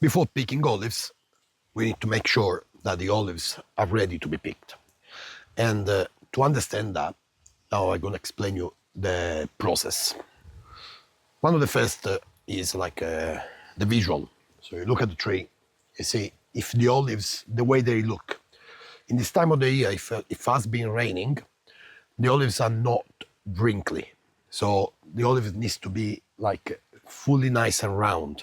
Before picking olives, we need to make sure that the olives are ready to be picked. And to understand that, now I'm going to explain you the process. One of the first is like the visual. So you look at the tree, you see if the olives, the way they look. In this time of the year, if it has been raining, the olives are not wrinkly. So the olive needs to be like fully nice and round.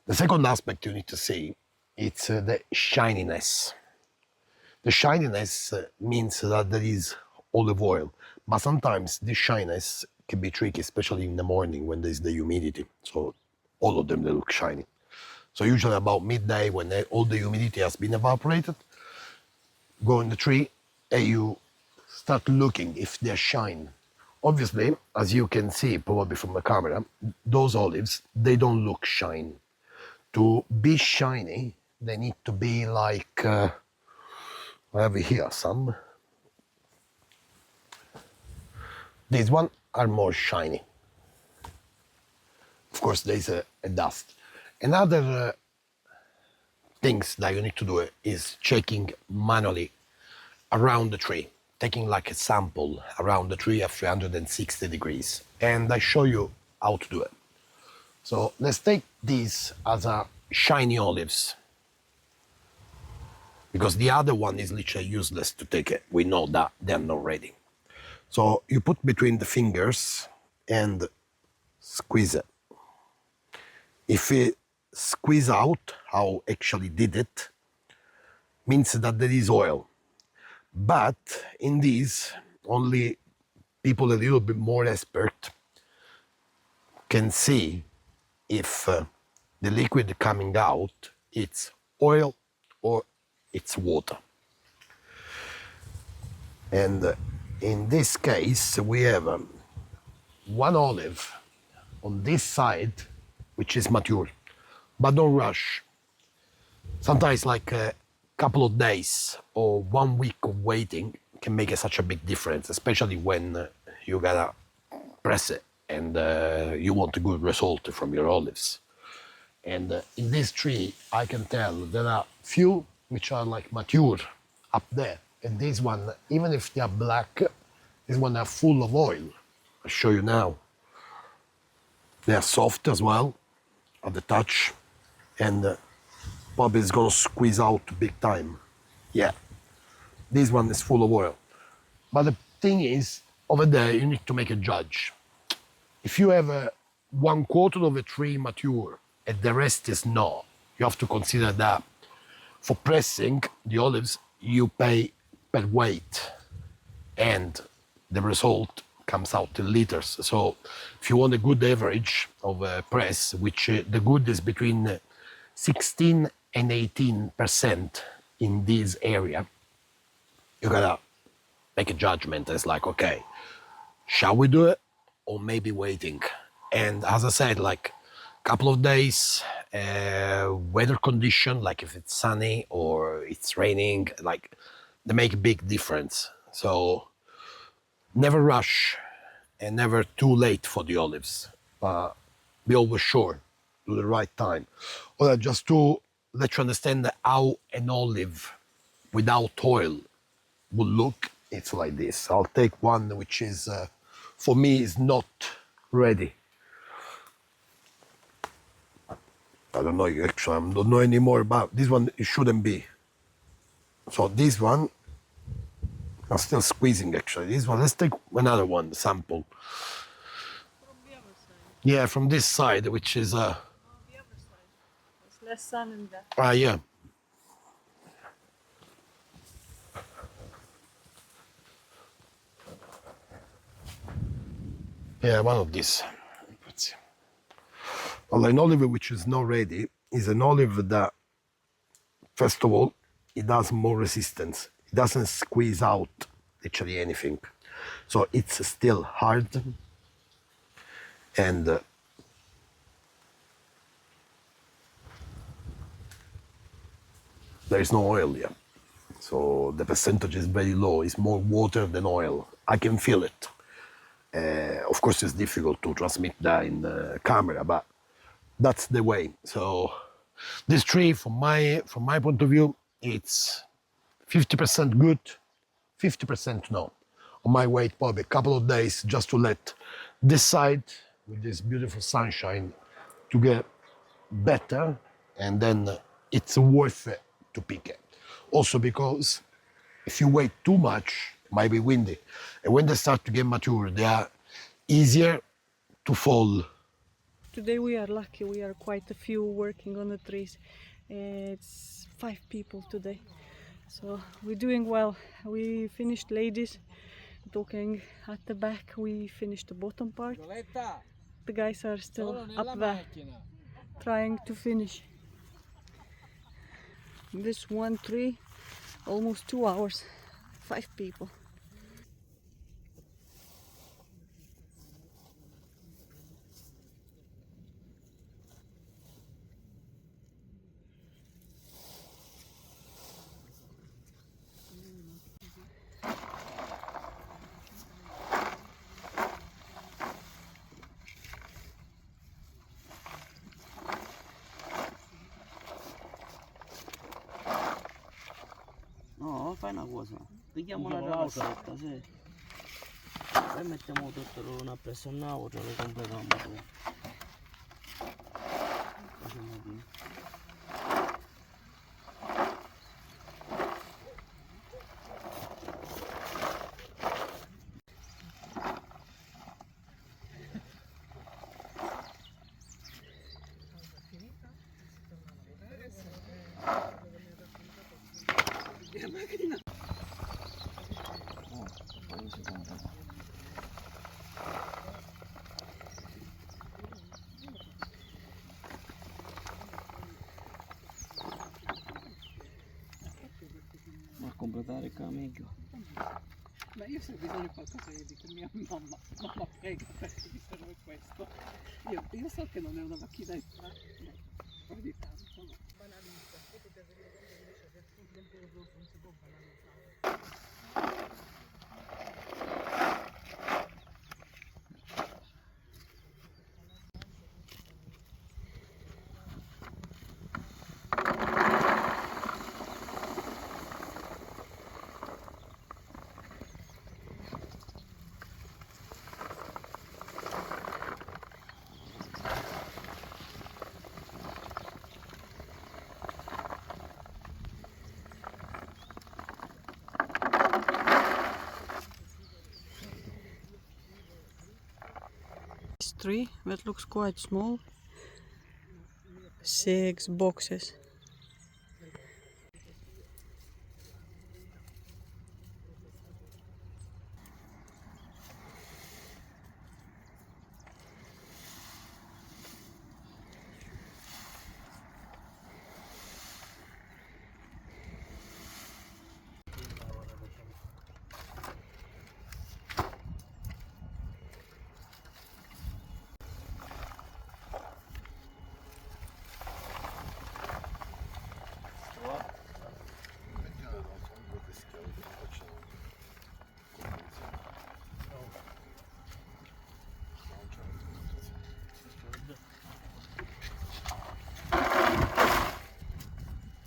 The second aspect you need to see, it's the shininess. The shininess means that there is olive oil, but sometimes this shyness can be tricky, especially in the morning when there's the humidity. So all of them, they look shiny. So usually about midday, when all the humidity has been evaporated, go in the tree and you start looking if they shine. Obviously, as you can see probably from the camera, those olives, they don't look shiny. To be shiny, they need to be like, I have here some. These one are more shiny. Of course, there's a dust. Another things that you need to do is checking manually around the tree, taking like a sample around the tree at 360 degrees. And I show you how to do it. So let's take these as a shiny olives, because the other one is literally useless to take it. We know that they're not ready. So you put between the fingers and squeeze it. If it squeeze out how actually did it, means that there is oil. But in these, only people a little bit more expert can see if the liquid coming out, it's oil or it's water. And in this case, we have one olive on this side, which is mature, but don't rush. Sometimes like a couple of days or 1 week of waiting can make such a big difference, especially when you gotta press it and you want a good result from your olives. And in this tree, I can tell there are few which are like mature up there. And this one, even if they are black, this one are full of oil. I'll show you now. They are soft as well at the touch, and probably it's gonna squeeze out big time. Yeah, this one is full of oil. But the thing is, over there, you need to make a judge. If you have 1/4 of a tree mature and the rest is not, you have to consider that for pressing the olives, you pay per weight, and the result comes out in liters. So if you want a good average of a press, which the good is between 16 and 18% in this area, you gotta make a judgment. It's like, okay, shall we do it or maybe waiting? And as I said, like a couple of days, weather condition, like if it's sunny or it's raining, like they make a big difference. So never rush and never too late for the olives, but be always sure, do the right time. Well, just to let you understand how an olive without oil would look, it's like this. I'll take one which is, for me, is not ready. I don't know, actually, I don't know any more about this one. It shouldn't be. So this one, I'm still squeezing actually. This one, let's take another one, the sample. From the other side. Yeah, from this side, which is The other side. There's less sun in there. yeah. Yeah, one of these. Let's see. Well, an olive which is not ready is an olive that, first of all, it has more resistance. It doesn't squeeze out literally anything. So it's still hard. And there is no oil here. So the percentage is very low. It's more water than oil. I can feel it. Of course, it's difficult to transmit that in the camera, but that's the way. So This tree, from my point of view, it's 50% good, 50% no. On my way, probably a couple of days just to let this side with this beautiful sunshine to get better, and then it's worth it to pick it. Also because if you wait too much, it might be windy. And when they start to get mature, they are easier to fall. Today we are lucky, we are quite a few working on the trees. It's 5 people today. So we're doing well. We finished ladies talking at the back. We finished the bottom part. The guys are still up there trying to finish. This one tree, almost 2 hours, 5 people. No, fai una cosa, pigliamo una ramazzetta, sì. Poi mettiamo tutto una presso un altro, lo completiamo poi. Facciamo qui. Poi si compra. Ma completare il camicchio. Ma io se ho bisogno di qualcosa io dico mia mamma, mamma prega perché mi serve questo. Io so che non è una macchinetta, ma ogni tanto no. Banalizza, poi potete vedere invece per tutto il tempo non si può banalizzare. This tree that looks quite small, 6 boxes.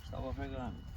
Stavo fregando.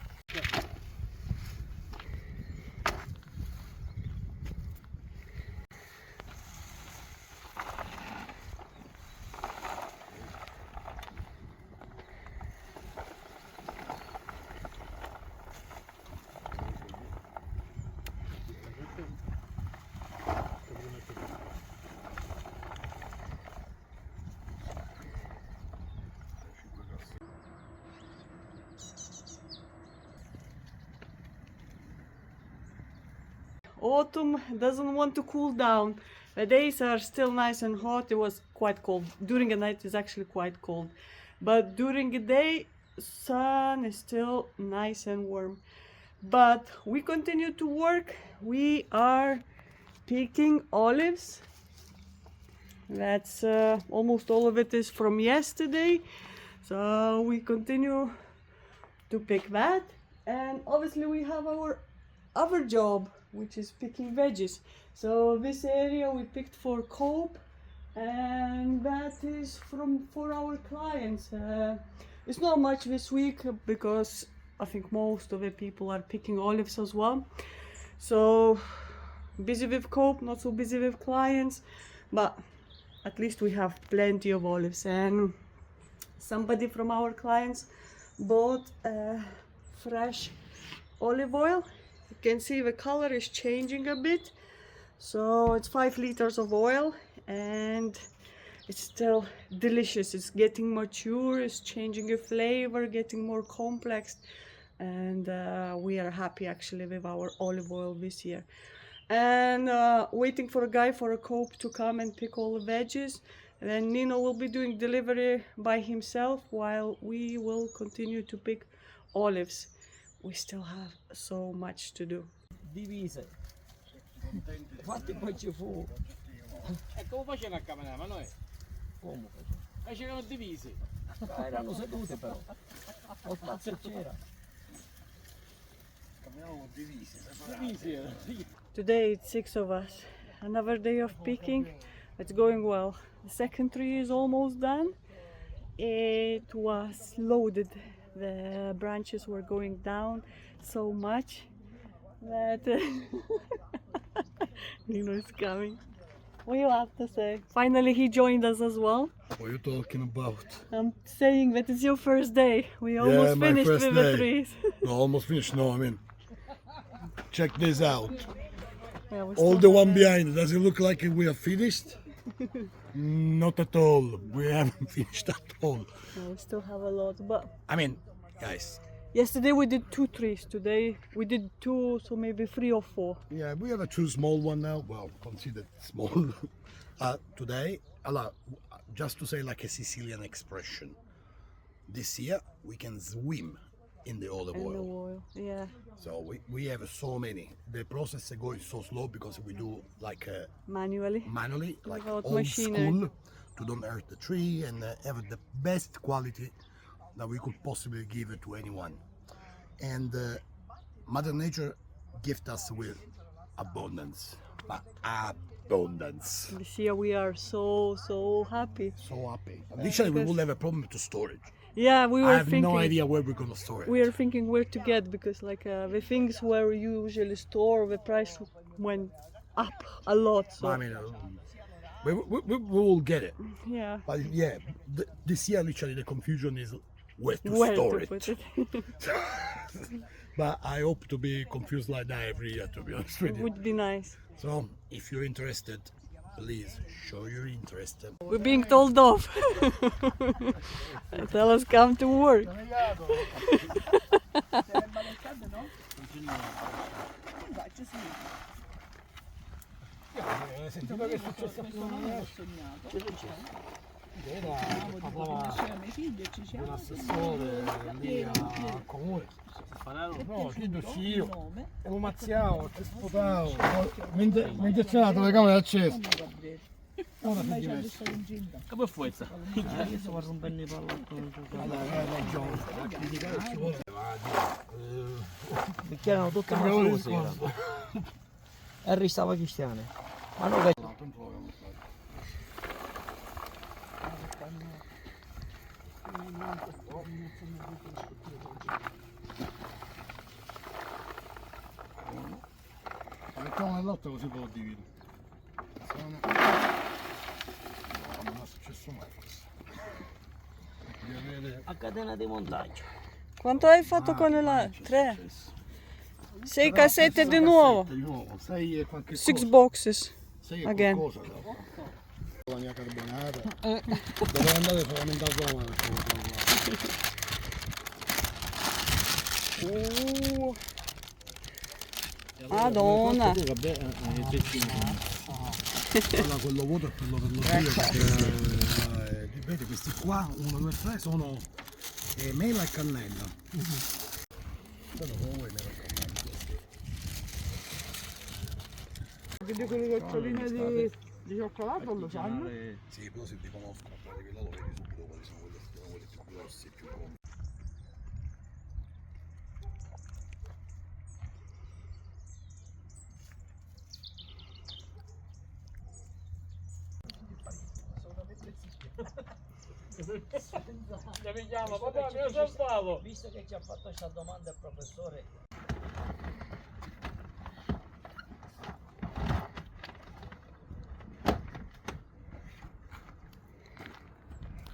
Autumn doesn't want to cool down. The days are still nice and hot. It was quite cold. During the night it's actually quite cold. But during the day, sun is still nice and warm. But we continue to work. We are picking olives. That's almost all of it is from yesterday. So we continue to pick that. And obviously we have our other job, which is picking veggies. So this area we picked for Cope, and that is for our clients. It's not much this week because I think most of the people are picking olives as well. So busy with cope, not so busy with clients, but at least we have plenty of olives. And somebody from our clients bought fresh olive oil. You can see the color is changing a bit. So it's 5 liters of oil and it's still delicious. It's getting mature, it's changing the flavor, getting more complex, and we are happy actually with our olive oil this year. And waiting for a guy for a cope to come and pick all the veggies. And then Nino will be doing delivery by himself while we will continue to pick olives. We still have so much to do. Divise. Infatti poi ci fu. E come faceva a camminare? Ma noi? Come? Facevano divisi. Erano sedute però. Lo spazio c'era. Camminavamo divisi. Divisi erano. Today it's 6 of us. Another day of picking. It's going well. The second tree is almost done. It was loaded. The branches were going down so much that Nino is coming. What do you have to say? Finally he joined us as well. What are you talking about? I'm saying that it's your first day. We almost my finished first with day. the trees. No, almost finished. No, I mean, check this out. Yeah, we All still the have one a- behind. Does it look like we are finished? Not at all. We haven't finished at all. Yeah, we still have a lot, but I mean, guys. yesterday we did 2 trees. Today we did 2, so maybe 3 or 4. Yeah, we have a two small one now. Well, considered small. Today, just to say like a Sicilian expression. This year we can swim in the olive And the oil. oil, yeah, So we have so many. The process is going so slow because we do like manually. manually, like Without old machinery. school, to don't hurt the tree and have the best quality that we could possibly give it to anyone. And Mother Nature gift us with abundance, but abundance. This year we are so happy. So happy. Initially, we will have a problem to storage. Yeah, we I were have thinking. no idea where we're gonna store it. We are thinking where to get because like the things where you usually store, the price went up a lot. So I mean, we will get it. yeah, But yeah, this year literally the confusion is where to where store to it. put it? But I hope to be confused like that every year, to be honest with you. Would be nice. So if you're interested, please show your interest. We're being told off. Tell us come to work. Sentito che è successo a Diceva mio figlio ci siamo. un assessore lì al comune. No, chiedo io. E lo mazziavo, ti sputavo. Mentre c'era la telecamera accesa. Ora si è messo. Che poi forza? Io stavo rompendo i pallottoni. Perché erano tutte mafiose. Harry stava cristiane. Ma non che... Mettiamo nell'otto così poi lo divido. No, non è successo mai questo. Devi avere... A catena di montaggio. Quanto hai fatto con la 3? 6 cassette di nuovo. Di nuovo, 6 e qualche 6 cosa. boxes. 6 e again. qualcosa dopo. La mia carbonata. Devo andare solamente a Roma perché lo trovo. Madonna. Allora, quello vuoto è quello per lo filo perché vedi questi qua 1, 2, 3 sono mela e cannella. Quello come vuoi mela e cannella. Quindi quelle goccioline di cioccolato lo sanno? Sì, però se ti conoscono, quelli là lo vedi subito quali sono quelli più grossi e più buoni. Mi chiama, papà, mi ha salvato. Visto che ci ha fatto questa domanda il professore,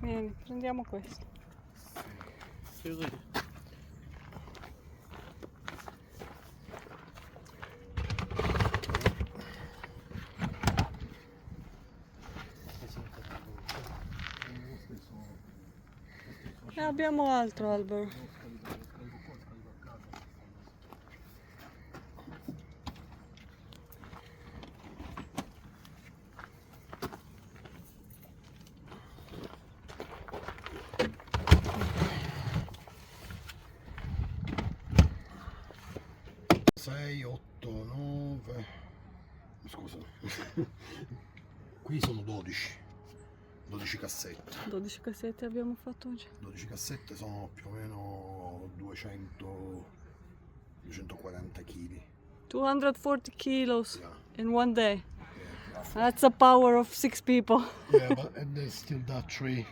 Vieni, prendiamo questo. E abbiamo altro albero. Sei, 8, 9. Scusa. Qui sono 12. 12 cassette. 12 cassette abbiamo fatto oggi. 12 cassette sono più o meno 240 kg. 240 kilos Yeah. in one day. That's the power of 6 people. Yeah, but and there's still that tree.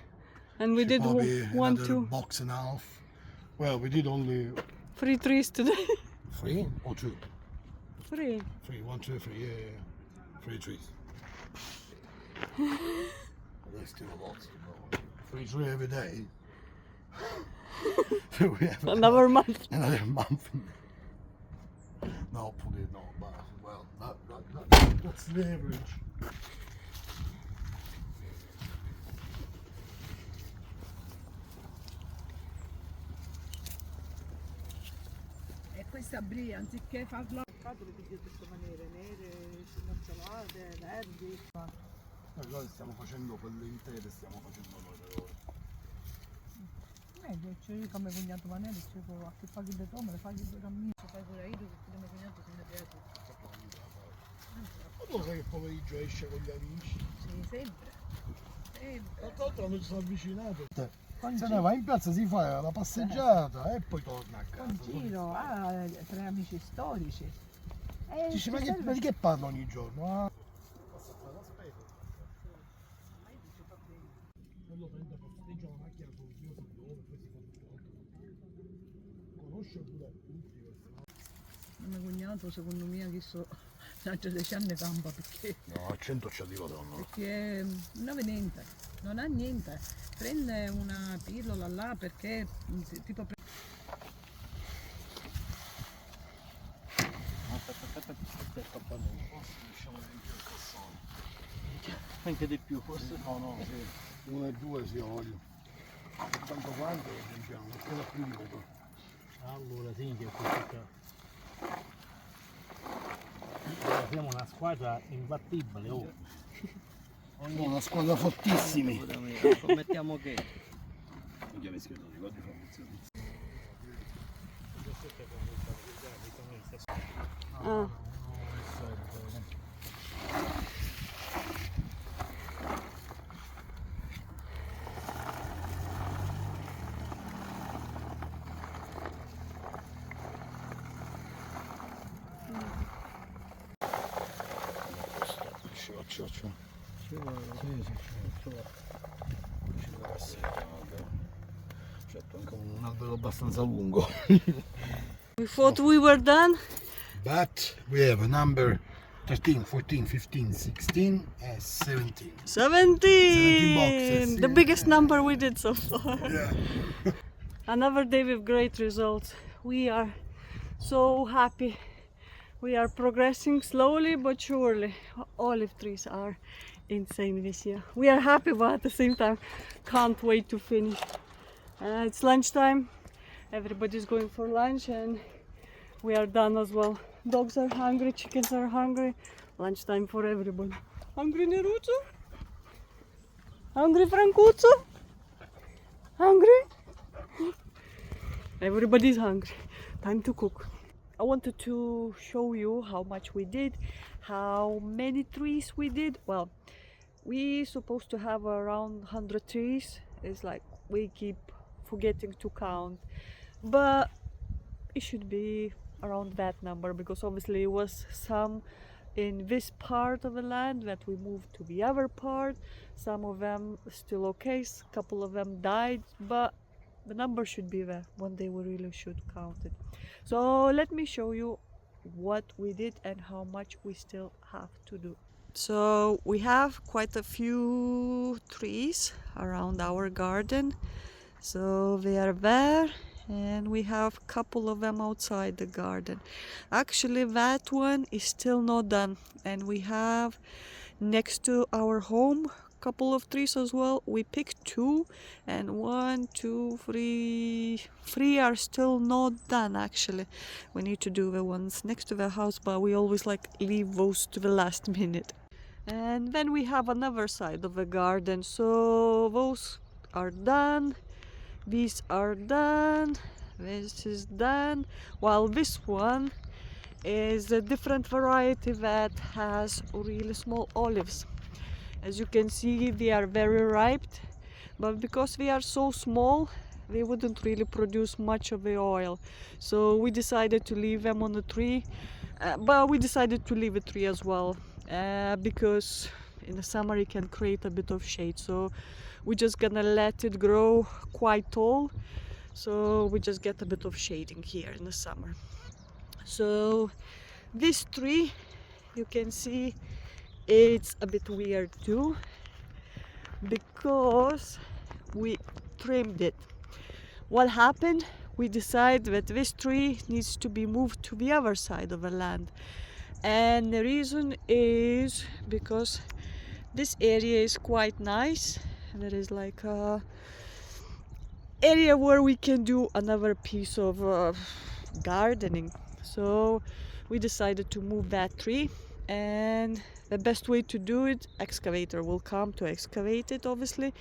And we did Probably one, another 2, box and a half. Well, we did only 3 trees today. 3 or 2. 3. 3, 1, 2, 3, yeah. 3 trees. There's still a lot to go. 3 trees every day. We have Another month. another month. No, probably not, but well, that's the average. E questa bria, anziché farla le piglio di questa maniera, nere, snocciolate, verdi. Noi stiamo facendo quelle intere, stiamo facendo noi per ora. C'è io come cognato manere, c'è a che fai il betone, le fai il cammino, fai pure io, che come cognato sono creato. Ma tu sai che pomeriggio esce con gli amici? Sì, sempre. Sempre. Tra l'altro non ci sono avvicinato. Con Se ne va in piazza, si fa la passeggiata e poi torna a casa. giro, tre amici storici. Dici, ma di che parlo ogni giorno? Ah. Passa a fare la spesa. Quello prende posteggia la macchina sul Dio sul dove, poi si fa tutto. Conosce pure tutti questi. Mio cognato, secondo me, che so, da 13 anni campa perché, No, a 100 ci arriva da uno. perché non ha niente, non ha niente. Prende una pillola là perché tipo anche di più forse. No, no, sì. 1 e 2 sì, voglio. Tanto quanto lo sentiamo, perché da più di poco. Allora, sì, che questa siamo una squadra imbattibile, oh. Siamo una squadra fortissimi. Scommettiamo che Non ti avevi scritto, ricordi formazioni? Ah. Ci va. Sì, ci va. La cassetta, vabbè. Certo, anche un albero abbastanza lungo. We thought we were done. But we have a number 13, 14, 15, 16 and 17. 17! boxes, The yeah. biggest number we did so far. Yeah. Another day with great results. We are so happy. We are progressing slowly but surely. Olive trees are insane this year. We are happy, but at the same time can't wait to finish. It's lunchtime. Everybody's going for lunch and we are done as well. Dogs are hungry, chickens are hungry. Lunchtime for everybody. Hungry Neruzzo? Hungry Francuzzo? Hungry? Everybody's hungry. Time to cook. I wanted to show you how much we did, how many trees we did. Well, we supposed to have around 100 trees. It's like we keep forgetting to count, but it should be around that number because obviously it was some in this part of the land that we moved to the other part. Some of them still okay, a couple of them died, but the number should be there. One day we really should count it. So let me show you what we did and how much we still have to do. So we have quite a few trees around our garden. So they are there, and we have a couple of them outside the garden. Actually, that one is still not done, and we have next to our home couple of trees as well. We picked two, and three are still not done. Actually, we need to do the ones next to the house, but we always like leave those to the last minute. And then we have another side of the garden, so those are done, these are done, this is done, while this one is a different variety that has really small olives. As you can see, they are very ripe, but because they are so small, they wouldn't really produce much of the oil. So we decided to leave them on the tree, but we decided to leave a tree as well, because in the summer it can create a bit of shade. So we're just gonna let it grow quite tall, so we just get a bit of shading here in the summer. So this tree, you can see, it's a bit weird too, because we trimmed it. What happened? We decided that this tree needs to be moved to the other side of the land, and the reason is because this area is quite nice. There is like a area where we can do another piece of gardening. So we decided to move that tree, and the best way to do it, excavator will come to excavate it obviously,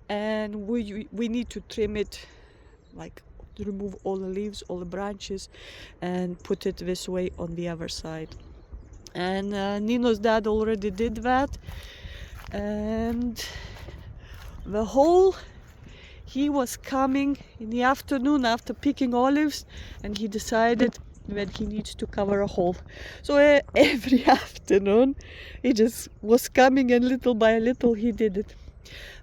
and we need to trim it, like to remove all the leaves, all the branches, and put it this way on the other side. And Nino's dad already did that, and the hole, he was coming in the afternoon after picking olives, and he decided that he needs to cover a hole. So every afternoon he just was coming, and little by little he did it.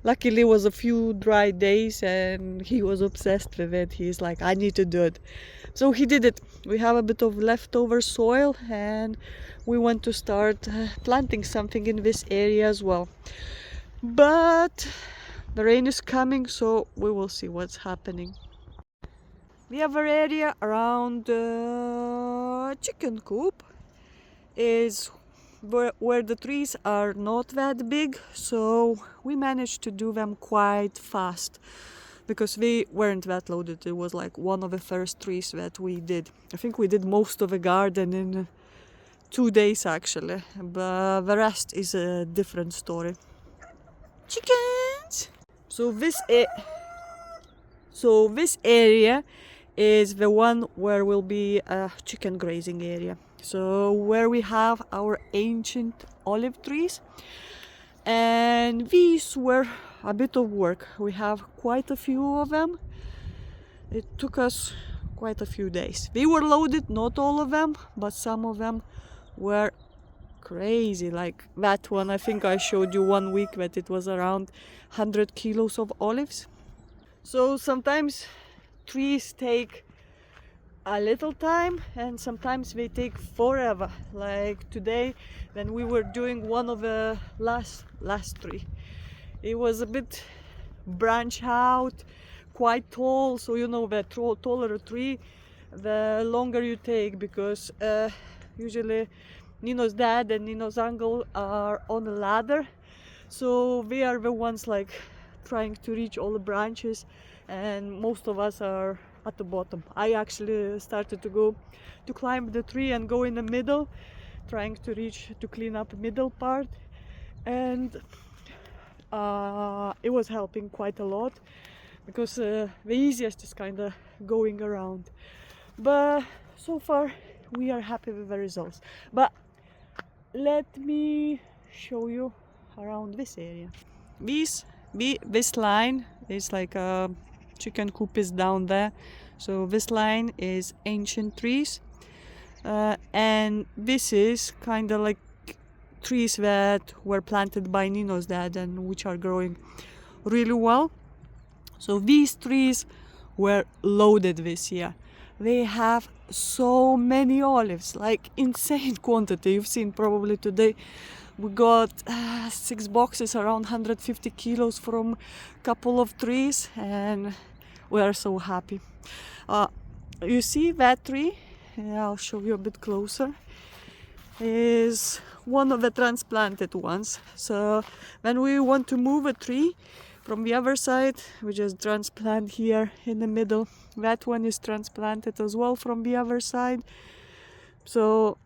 Luckily it was a few dry days and he was obsessed with it. He's like, I need to do it. So he did it. We have a bit of leftover soil, and we want to start planting something in this area as well. But the rain is coming, so we will see what's happening. The other area around the chicken coop is where the trees are not that big, so we managed to do them quite fast because they weren't that loaded. It was like one of the first trees that we did. I think we did most of the garden in 2 days actually, but the rest is a different story. Chickens! So this area is the one where will be a chicken grazing area. So where we have our ancient olive trees, and these were a bit of work. We have quite a few of them. It took us quite a few days. They were loaded, not all of them, but some of them were crazy. Like that one, I think I showed you 1 week that it was around 100 kilos of olives. So sometimes trees take a little time, and sometimes they take forever. Like today, when we were doing one of the last tree, it was a bit branch out, quite tall. So you know, the taller a tree, the longer you take, because usually Nino's dad and Nino's uncle are on a ladder, so they are the ones like trying to reach all the branches, and most of us are at the bottom. I actually started to climb the tree and go in the middle, trying to clean up the middle part, and it was helping quite a lot, because the easiest is kind of going around. But so far we are happy with the results. But let me show you around this area. This line is like a chicken coop is down there, so this line is ancient trees, and this is kind of like trees that were planted by Nino's dad and which are growing really well. So these trees were loaded this year. They have so many olives, like insane quantity. You've seen probably today we got 6 boxes, around 150 kilos from a couple of trees, and we are so happy. You see that tree? Yeah, I'll show you a bit closer. Is one of the transplanted ones. So when we want to move a tree from the other side, we just transplant here in the middle. That one is transplanted as well from the other side. So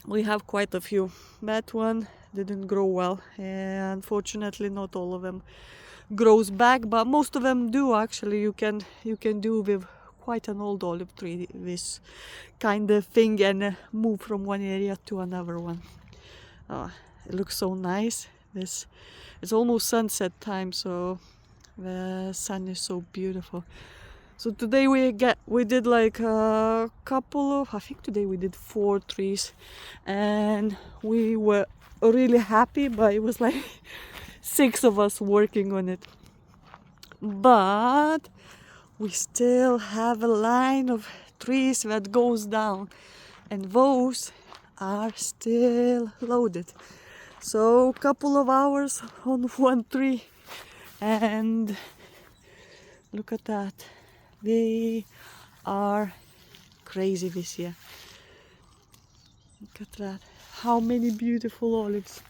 we have quite a few. That one didn't grow well, and unfortunately not all of them grows back, but most of them do actually. You can do with quite an old olive tree this kind of thing and move from one area to another one. It looks so nice. It's almost sunset time, so the sun is so beautiful. So today we did like a couple of, I think today we did 4 trees, and we were really happy, but it was like 6 of us working on it. But we still have a line of trees that goes down, and those are still loaded. So a couple of hours on one tree, and look at that. They are crazy this year. Look at that. How many beautiful olives.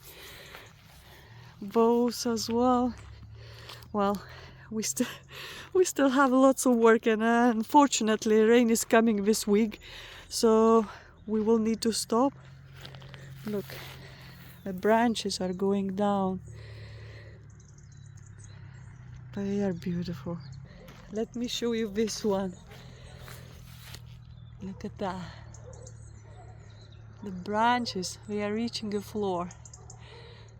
Those as well. Well, we still have lots of work, and unfortunately rain is coming this week, so we will need to stop. Look, the branches are going down. They are beautiful. Let me show you this one. Look at that. The branches, they are reaching the floor.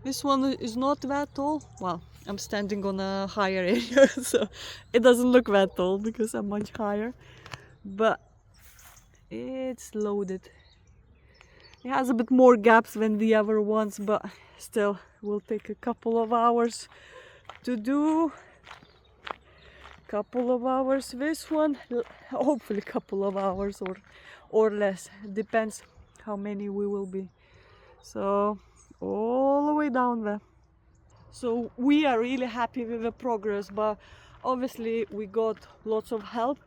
This one is not that tall. Well, I'm standing on a higher area, so it doesn't look that tall because I'm much higher. But it's loaded. It has a bit more gaps than the other ones, but still will take a couple of hours to do. Couple of hours. This one, hopefully a couple of hours or less. Depends how many we will be. So all the way down there. So we are really happy with the progress, but obviously we got lots of help.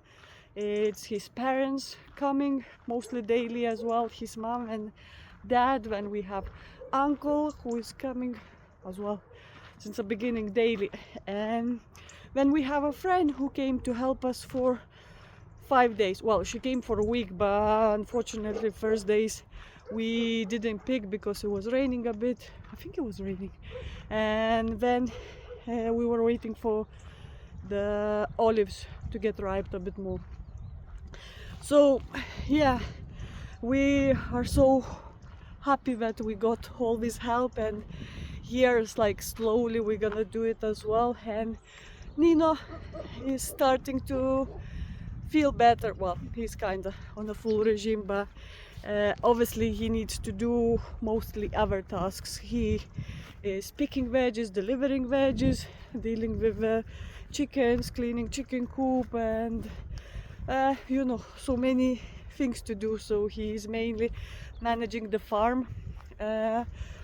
It's his parents coming mostly daily as well, his mom and dad, when we have uncle who is coming as well since the beginning daily, and then we have a friend who came to help us for 5 days. Well, she came for a week, but unfortunately first days we didn't pick because it was raining a bit. I think it was raining, and then we were waiting for the olives to get ripe a bit more. So yeah, we are so happy that we got all this help, and here it's like slowly we're gonna do it as well. And Nino is starting to feel better. Well, he's kind of on a full regime, but obviously he needs to do mostly other tasks. He is picking veggies, delivering veggies, dealing with chickens, cleaning chicken coop, and you know, so many things to do. So he is mainly managing the farm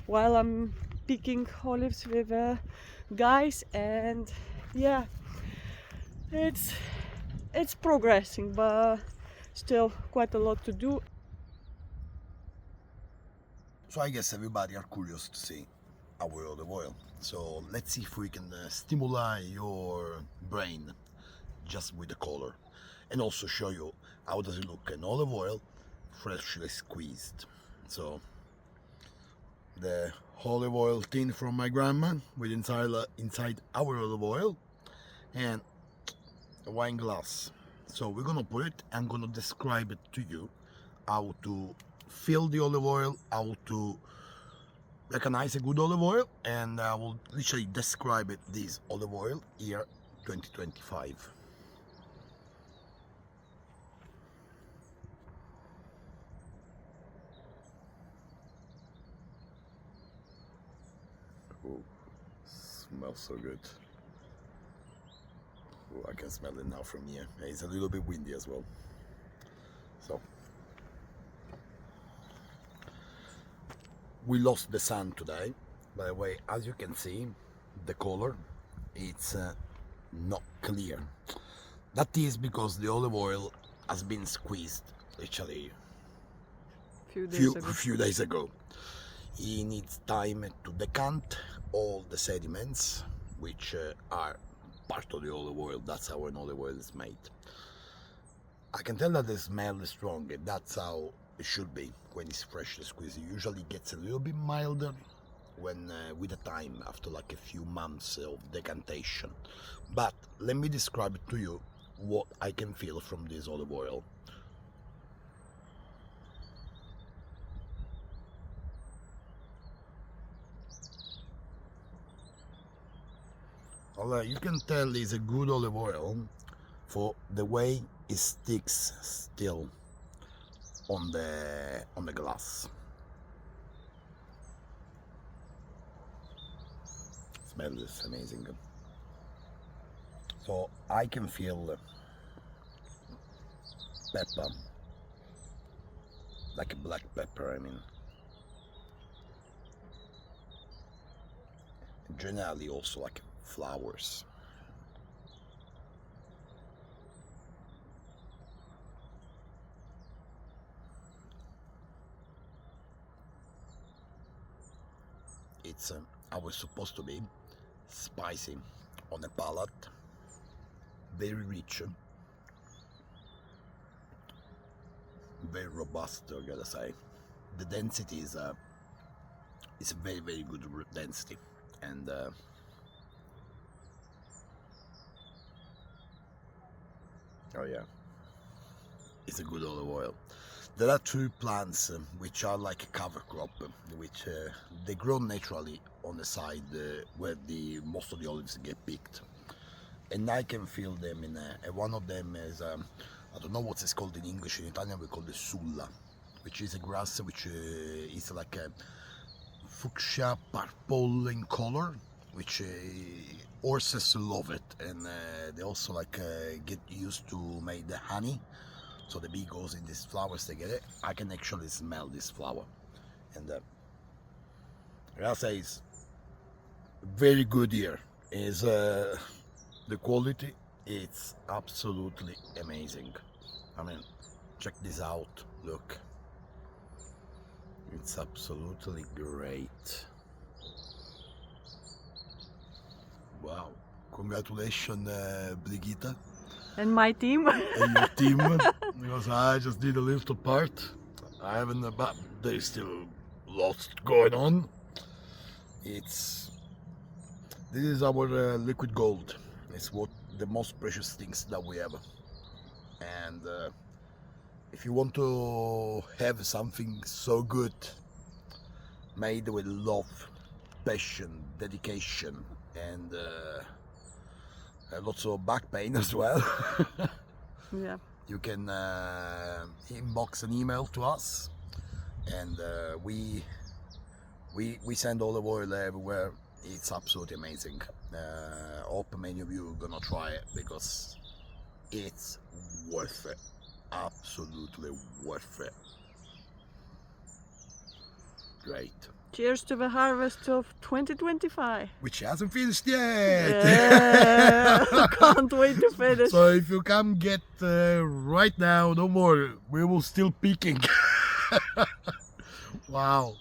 while I'm picking olives with guys, and yeah, it's progressing, but still quite a lot to do. So I guess everybody are curious to see our olive oil. So let's see if we can stimulate your brain just with the color, and also show you how does it look in olive oil freshly squeezed. So the olive oil tin from my grandma with inside our olive oil, and a wine glass. So we're gonna put it. I'm gonna describe it to you how to fill the olive oil, how to recognize a good olive oil, and I will literally describe it, this olive oil year 2025. smells so good. Oh, I can smell it now from here. It's a little bit windy as well. So we lost the sun today. By the way, as you can see, the color, it's not clear. That is because the olive oil has been squeezed literally few days ago. It needs time to decant all the sediments which are part of the olive oil. That's how an olive oil is made. I can tell that the smell is strong, and that's how it should be when it's freshly squeezed. It usually gets a little bit milder when with the time, after like a few months of decantation. But let me describe it to you what I can feel from this olive oil. Well, you can tell it's a good olive oil for the way it sticks still on the glass. Smell is amazing. So I can feel pepper, like a black pepper, I mean. Generally also like flowers. It's I was supposed to be spicy on the palate, very rich, very robust, I gotta say. The density is a very, very good density, and oh yeah, it's a good olive oil. There are two plants which are like a cover crop, which they grow naturally on the side where most of the olives get picked, and I can feel them in one of them is I don't know what it's called in English. In Italian we call it sulla, which is a grass which is like a fuchsia purple in color, which horses love it, and they also like get used to make the honey. So the bee goes in these flowers, they get it. I can actually smell this flower, and I gotta say it's very good here. Is the quality? It's absolutely amazing. I mean, check this out. Look, it's absolutely great. Wow! Congratulations, Brigitte. And my team. And your team, because I just did a little part. I haven't, but there's still lots going on. This is our liquid gold. It's what the most precious things that we have. And if you want to have something so good, made with love, passion, dedication, and lots of back pain as well. Yeah. You can inbox an email to us, and we send olive oil everywhere. It's absolutely amazing. Hope many of you are gonna try it because it's worth it. Absolutely worth it. Great. Cheers to the harvest of 2025. Which hasn't finished yet. Yeah. Can't wait to finish. So if you come get right now, no more. We will still picking. Wow.